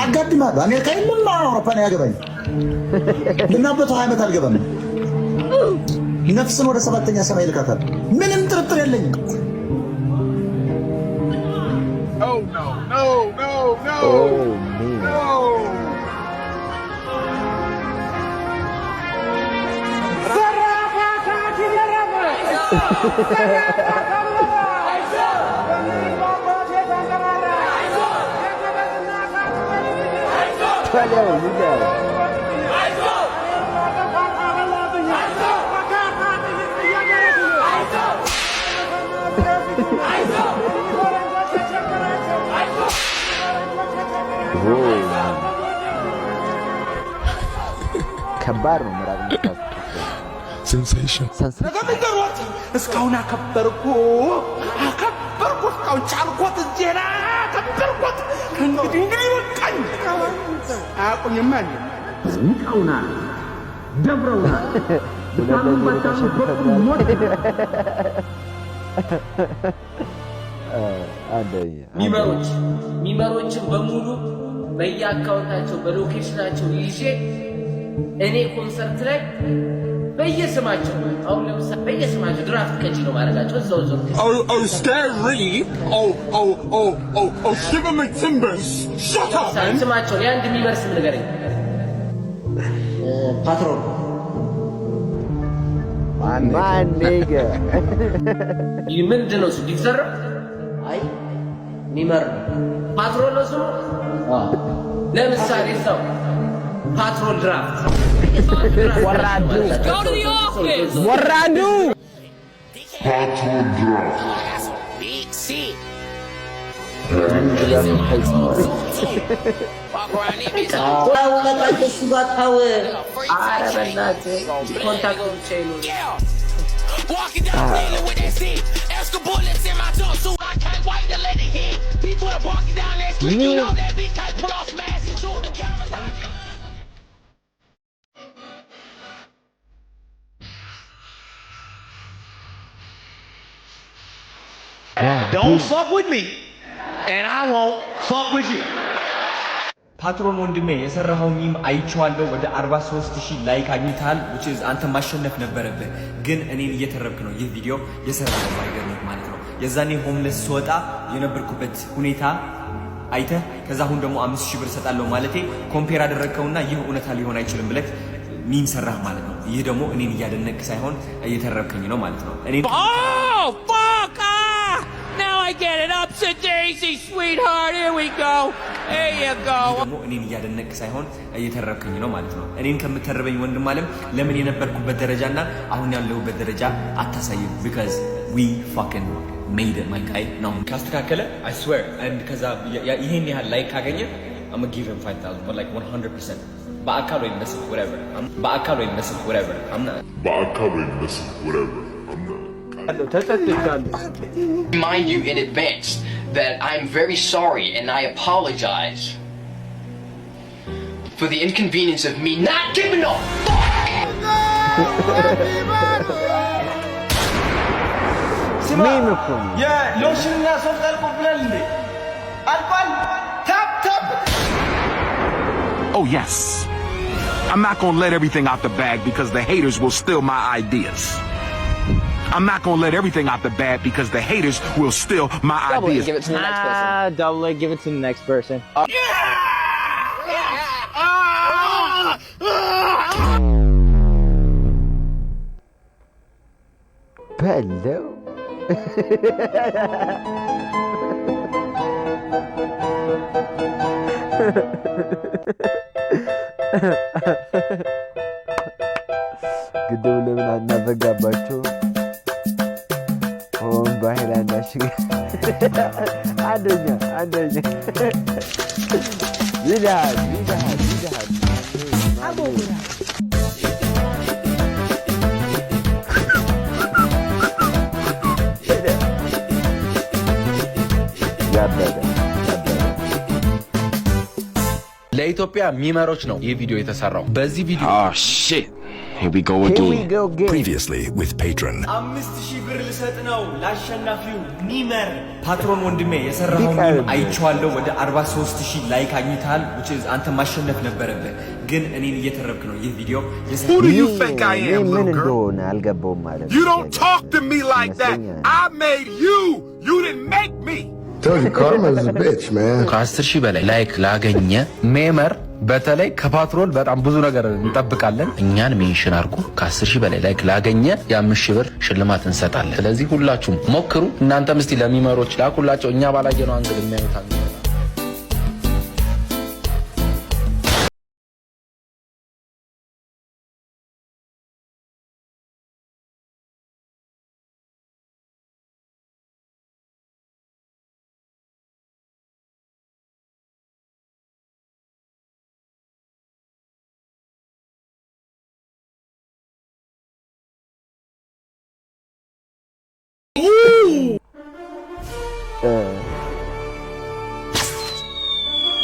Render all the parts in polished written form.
አጋድማ በአሜሪካ የለም አውሮፓ ነው ያገባኝ እና በ20 አልገባም ነፍስን ወደ 7ኛ ሰማይ ልካታል ምንም ጥርጥር የለኝም Oh no no no no Oh man no ከባድ ነው ምራቅ መስጠት Sensation. ነገርኩት እስካሁን አከበርኩ እስካሁን ቻልኩት ጀና አከበርኩት እንግዲህ በቃኝ አቁኝማ ዝምቀውና ደብረውና ሚመሮችን በሙሉ በየአካውንታቸው በሎኬሽናቸው ይዤ እኔ ኮንሰርት ላይ በየስማቸው አሁን ለምሳሌ በየስማቸው ድራፍት ቀጂ ነው ማረጋቸው እዛው scary shiver my timbers shut up ስማቸው ያንድ የሚመርስም ነገርኝ ፓትሮን ማን ነገ ምንድነው እሱ ዲፍዘር አይ ሚመር ፓትሮን ነው ስሙ ለምሳሌ ሰው Patrol draft. ወራዱ Go to the office. ወራዱ Patrol draft. Big C. Walking down dealing with that shit. Extra bullets in my tongue, so I can't wait to let it hit. People are walking down that street, you know that bitch can't pull off smash and shoot the cameras out. Don't fuck with me and I won't fuck with you ፓትሮን ወንድሜ የሰራው ሚም አይቼዋለሁ ወደ 43000 ላይክ አግኝታል which is አንተ ማሸነፍ ነበረብህ ግን እኔን እየተረብክ ነው ይህ ቪዲዮ የሰራው ማይገርም ማለት ነው የዛኔ ሆምለስ ስወጣ የነበርኩበት ሁኔታ አይተህ ከዛ አሁን ደግሞ 5000 ብር ሰጣለሁ ማለቴ ኮምፔር አደረከውና ይህ እውነታ ሊሆን አይችልም ብለህ ሚም ሰራህ ማለት ነው ይህ ደግሞ እኔን እያደነቅ ሳይሆን እየተረብከኝ ነው ማለት ነው እኔ fuck! Now I get it. Upset daisy, sweetheart. Here we go. There you go. ደግሞ እኔን እያደነቅ ሳይሆን እየተረብከኝ ነው ማለት ነው እኔን ከምትተረበኝ ወንድም አለም ለምን የነበርኩበት ደረጃና አሁን ያለሁበት ደረጃ አታሳይም because we fucking made it my guy ነው ካስተካከለ I swear and ከዛ ይሄን ያህል ላይክ ካገኘ I'm gonna give him 5000 but like 100% በአካል ወይ መስል whatever I'm not Remind you in advance that I'm very sorry and I apologize for the inconvenience of me not giving a fuck. Yeah, lotion na soft alcohol nde. Alcohol. Tap. Oh yes. I'm not gonna let everything out the bag because the haters will steal my ideas. I'm not gonna let everything out the bag because the haters will steal my ideas. Give it to the next person. Double it, give it to the next person. Hello. ግድቡ ለምን አናዘጋባቸው? ሆን በሃይላንድ አሽገ አንደኛ ይዳል ለኢትዮጵያ ሚመሮች ነው ይህ ቪዲዮ የተሰራው በዚህ ቪዲዮ Oh shit. Here we go again. Previously with Patron. 5000 ብር ልሰጥ ነው ለአሸናፊው ሚመር ፓትሮን ወንድሜ የሰራው አይቻለሁ ወደ 43000 ላይክ አግኝታል which is አንተ ማሸነፍ ነበረብህ ግን እኔን እየተረብክ ነው ይህ ቪዲዮ Who do you think I am, little girl? You don't talk to me like that. I made you. You didn't make me. Tell you karma is a bitch, man. ከ10000 በላይ ላይክ ላገኘ ሜመር በተለይ ከፓትሮል በጣም ብዙ ነገር እንጠብቃለን። እኛን ሜንሽን አድርጉ። ከ10000 በላይ ላይክ ላገኘ የ5000 ብር ሽልማት እንሰጣለን። ስለዚህ ሁላችሁም ሞክሩ። እናንተም እስቲ ለሚመሮች ላኩላቸው። እኛ ባላየነው አንግል የሚያዩት አንግል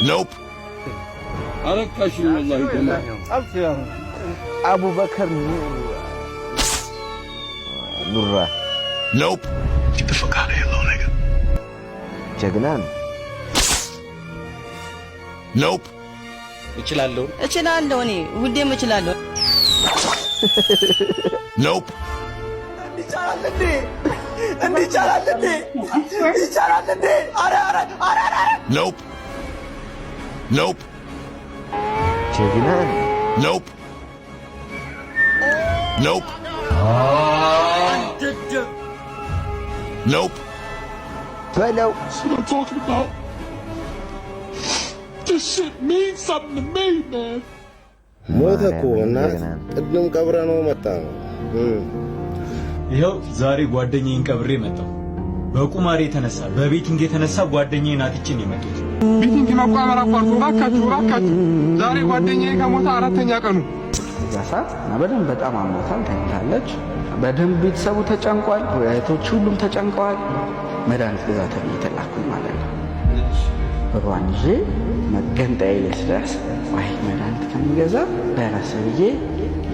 Nope. Abu Bakr Nurra. Nope. Get the fuck out of here, little nigga. Jagnan. Nope. እችላለሁ እኔ ሁሌም እችላለሁ Nope. Nope. Nope. Jagnan. Nope. Nope. Nope. Fellow. That's what I'm talking about. This shit means something to me, man. ሞተ እኮ እናት ቅድም ቀብረ ነው መጣ ነው ይኸው ዛሬ ጓደኛዬን ቀብሬ መጣሁ በቁማር የተነሳ በቤቲንግ የተነሳ ጓደኛዬን አጥቼ ነው የመጣሁት ቤቲንግ መቋመር አቋርጦ እባካችሁ ዛሬ ጓደኛዬ ከሞተ 4ኛ ቀኑ ያሳት በደንብ በጣም አሞታል ተኝታለች በደንብ ቤተሰቡ ተጨንቋል ወያቶች ሁሉም ተጨንቀዋል መድኃኒት ገዛ ተብዬ ተላኩኝ ማለት ነው ብሯን ይዤ መገንጠያ ልስደርስ ወይ መድኃኒት ከሚገዛ ደረስ ብዬ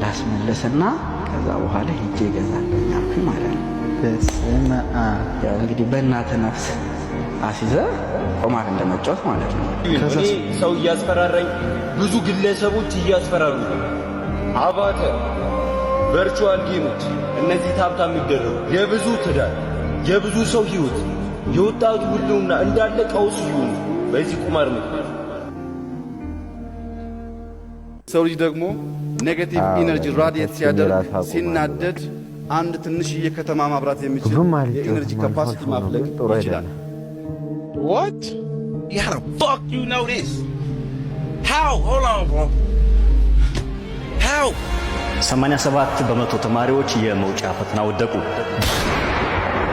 ላስመለስና ከዛ በኋላ ሂጄ እገዛለሁ አልኩኝ ማለት ነው በስመ አብ ያው እንግዲህ በእናትህ ነፍስ አሲዘህ ቁማር እንደመጫወት ማለት ነው ሰው እያስፈራራኝ ብዙ ግለሰቦች እያስፈራሩ አባተ ቨርቹዋል ጌሞች እነዚህ ታብታም የሚደረጉ የብዙ ትዳር የብዙ ሰው ህይወት የወጣቱ ሁሉና እንዳለ ቀውስ ይሁን በዚህ ቁማር ምክንያት ሰው ልጅ ደግሞ ኔጌቲቭ ኢነርጂ ራዲየት ሲያደርግ ሲናደድ አንድ ትንሽዬ ከተማ ማብራት የሚችል የኢነርጂ ካፓሲቲ ማፍለቅ ይችላል What? How the fuck you know this? How? Hold on, bro. How? 87 በመቶ ተማሪዎች የመውጫ ፈተና ወደቁ።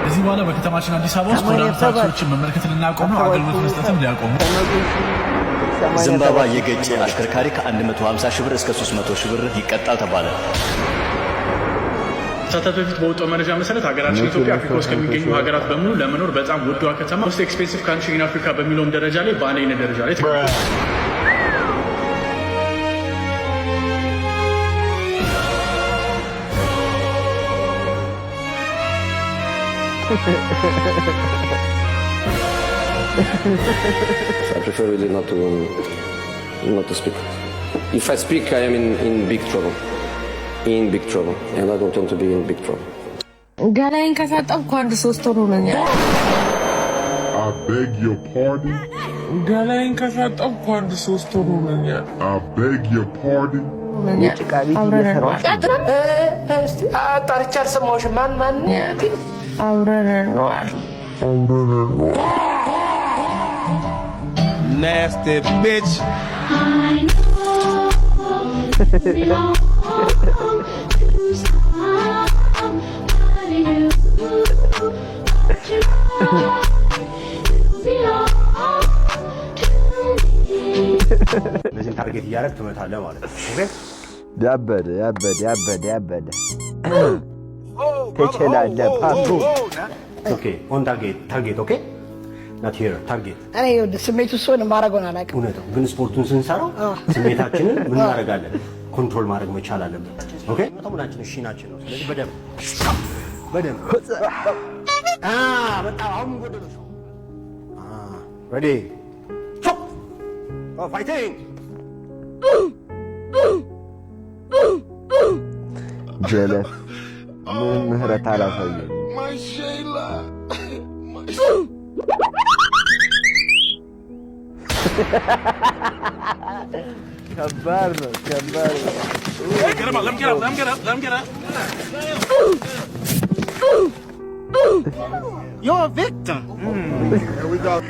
እዚህ በኋላ በከተማችን አዲስ አበባ ውስጥ ኮዳን ታክሲዎችን መመልከት ልናቆም ነው አገልግሎት መስጠትም ሊያቆሙ ዘንባባ የገጨ አሽከርካሪ ከ150 ሺህ ብር እስከ 300 ሺህ ብር ይቀጣል ተባለ። ከሰዓታት በፊት በወጣው መረጃ መሰረት ሀገራችን ኢትዮጵያ አፍሪካ ውስጥ ከሚገኙ ሀገራት በሙሉ ለመኖር በጣም ውዷ ከተማ ሞስት ኤክስፔንሲቭ ካንትሪ ኢን አፍሪካ በሚለውም ደረጃ ላይ በአንደኝነት ደረጃ ላይ I prefer really not to speak. If I speak, I am in big trouble. In big trouble. And I don't want to be in big trouble. ገላይን ከታጠብኩ አንድ 3 ወር ሆነኛል I beg your pardon? ገላይን ከታጠብኩ አንድ 3 ወር ሆነኛል I beg your pardon? አጣርቻ አልሰማሁሽም ማን አብረን ነው Nasty bitch. ለዚህ ታርጌት እያደረግ ትመታለህ ማለት ነው ኦኬ ያበደ ትችላለህ ፓቱ ኦኬ ኦን ታርጌት ኦኬ not here target እኔ ስሜቱ ሶን ማረጋውን አላውቅም እውነት ግን ስፖርቱን ስንሰራው ስሜታችንን ምን እናደርጋለን ኮንትሮል ማድረግ መቻል አለብን። ኦኬ ተሙናችን እሺ ናችን ነው። ስለዚህ በደንብ በጣም አሁን ጎደሎ ready chop fighting ጀለስ ምን ምህረት አላሳየም። ከባድ ነው። Get him up, let him get up. You're a victim. Here we go.